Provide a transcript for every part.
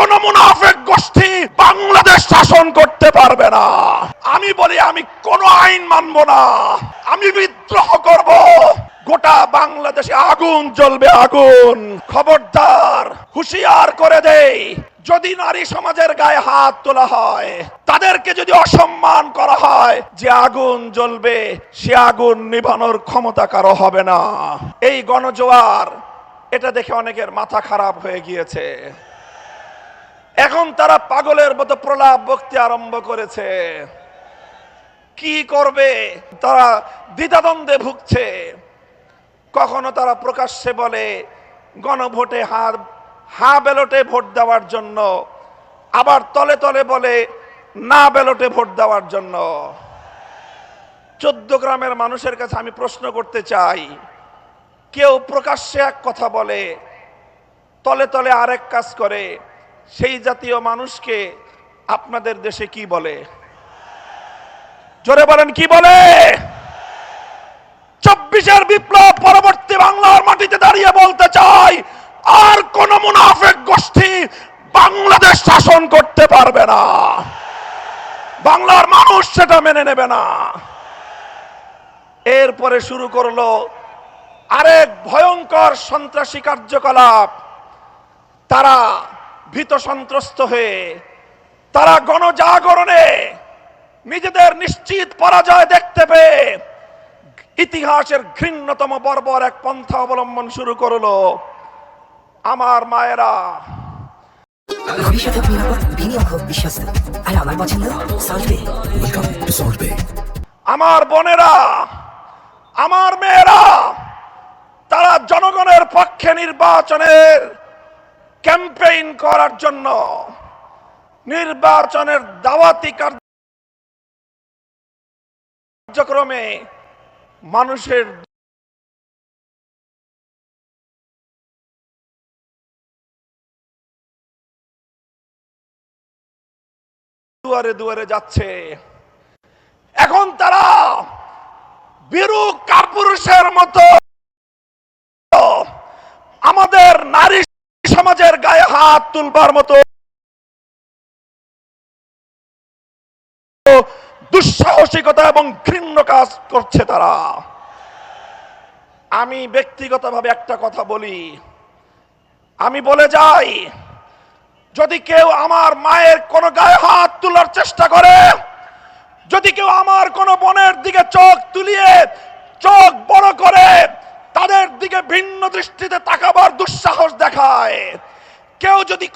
কোন মুনাফিক গোষ্ঠী বাংলাদেশ শাসন করতে পারবে না। আমি বলি আমি কোন আইন মানব না, আমি বিদ্রোহ করব। গোটা বাংলাদেশে আগুন জ্বলবে, আগুন। খবরদার, হুঁশিয়ার করে দেই, যদি নারী সমাজের গায়ে হাত তোলা হয়, তাদেরকে যদি অসম্মান করা হয়, যে আগুন জ্বলবে সে আগুন নিভানোর ক্ষমতা কারো হবে না। এই গণজোয়ার, এটা দেখে অনেকের মাথা খারাপ হয়ে গিয়েছে। এখন তারা পাগলের মতো প্রলাপ বক্তৃতা আরম্ভ করেছে। কি করবে তারা দ্বিধাদ্বন্দ্বে ভুগছে। কখনো তারা প্রকাশ্যে বলে গণভোটে হা ব্যালটে ভোট দেওয়ার জন্য, আবার তলে তলে বলে না ব্যালটে ভোট দেওয়ার জন্য। 14 গ্রামের মানুষের কাছে আমি প্রশ্ন করতে চাই, কেউ প্রকাশ্যে এক কথা বলে, তলে তলে আরেক কাজ করে, সেই জাতীয় মানুষকে আপনাদের দেশে কি বলে? জোরে বলেন, কি বলে? 24-এর বিপ্লব পরবর্তী বাংলার মাটিতে দাঁড়িয়ে বলতে চাই, আর কোন মুনাফিক গোষ্ঠী বাংলাদেশ শাসন করতে পারবে না। বাংলার মানুষ সেটা মেনে নেবে না। এরপরে শুরু করলো আরেক ভয়ঙ্কর সন্ত্রাসী কার্যকলাপ। তারা ভীত সন্ত্রস্ত হয়ে, তারা গণজাগরণে নিজেদের নিশ্চিত পরাজয় দেখতে পেয়ে ইতিহাসের ঘৃণ্যতম বর্বর এক পন্থা অবলম্বন শুরু করলো। আমার মায়েরা, ভবিষ্যৎ হোক নিরাপদ, বিনিয়োগ হোক বিশ্বস্ত, আর আমার পছন্দ সল্ট বে। ওয়েলকাম টু সল্ট বে। আমার বোনেরা, আমার মেয়েরা, তারা জনগণের পক্ষে নির্বাচনের ক্যাম্পেইন করার জন্য, নির্বাচনের দাওয়াতি কার্যক্রমে মানুষের দুয়ারে দুয়ারে যাচ্ছে। এখন তারা বীরু কাপুরুষের মতো আমাদের নারী সমাজের গায়ে হাত তুলবার মতো দুঃসাহসিকতা এবং ঘৃণ্য কাজ করছে তারা। আমি ব্যক্তিগতভাবে একটা কথা বলি, আমি বলে যাই, যদি কেউ আমার মায়ের কোন গায়ে হাত তোলার চেষ্টা করে, যদি কেউ আমার কোন বোনের দিকে চোখ তুলিয়ে চোখ বড় করে তাদের দিকে ভিন্ন দৃষ্টিতে তাকাবার দুঃসাহস দেখায়, কেউ যদি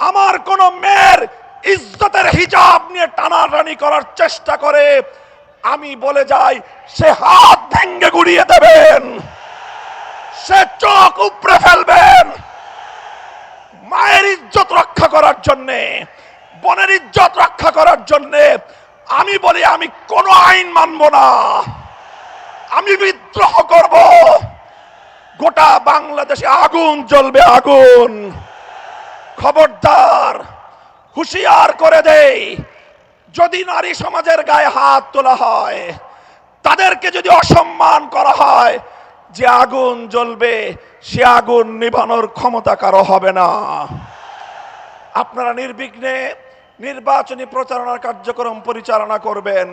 আমার কোন মেয়ের ইজ্জতের হিজাব নিয়ে টানাটানি করার চেষ্টা করে, আমি বলে যাই, সে হাত ভেঙে গুড়িয়ে দেবেন, সে চোখ উপড়ে ফেলবেন। মায়ের ইজ্জত রক্ষা করার জন্যে, বোনের ইজ্জত রক্ষা করার জন্যে আমি বলি আমি কোন আইন মানব না, আমি বিদ্রোহ করব। গোটা বাংলাদেশে আগুন জ্বলবে, আগুন। খবরদার, হুঁশিয়ার করে দেই, যদি নারী সমাজের গায়ে হাত তোলা হয়, তাদেরকে যদি অসম্মান করা হয়, যে আগুন জ্বলবে সে আগুন নিভানোর ক্ষমতা কারো হবে না। আপনারা নির্বিঘ্নে নির্বাচনী প্রচারণার কার্যক্রম পরিচালনা করবেন।